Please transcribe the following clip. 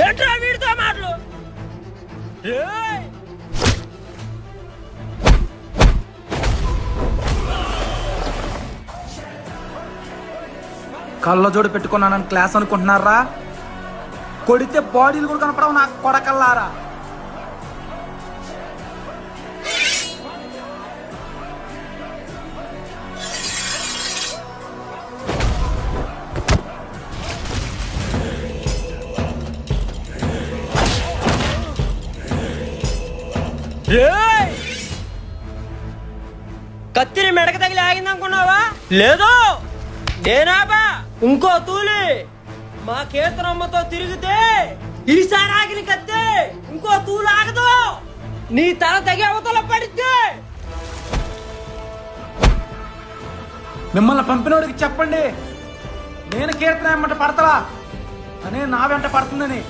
ఏంట్రా వీడితో మాటలు? కళ్ళజోడు పెట్టుకున్నానని క్లాస్ అనుకుంటున్నారా? కొడితే బాడీలు కూడా కనపడవు నాకు కొడకల్లారా. కత్తిని మెడక తగిలి ఆగిందనుకున్నావా? లేదు, నేనాబా ఇంకో తూలి మా కేతనమ్మతో తిరిగితే ఈసారి ఆగిన కత్తి ఇంకో తూలు ఆగదు. నీ తల తగి అవతల పడితే మిమ్మల్ని పంపినోడికి చెప్పండి, నేను కీర్తన ఏమంట పడతలా అనే నా వెంట పడుతుందని.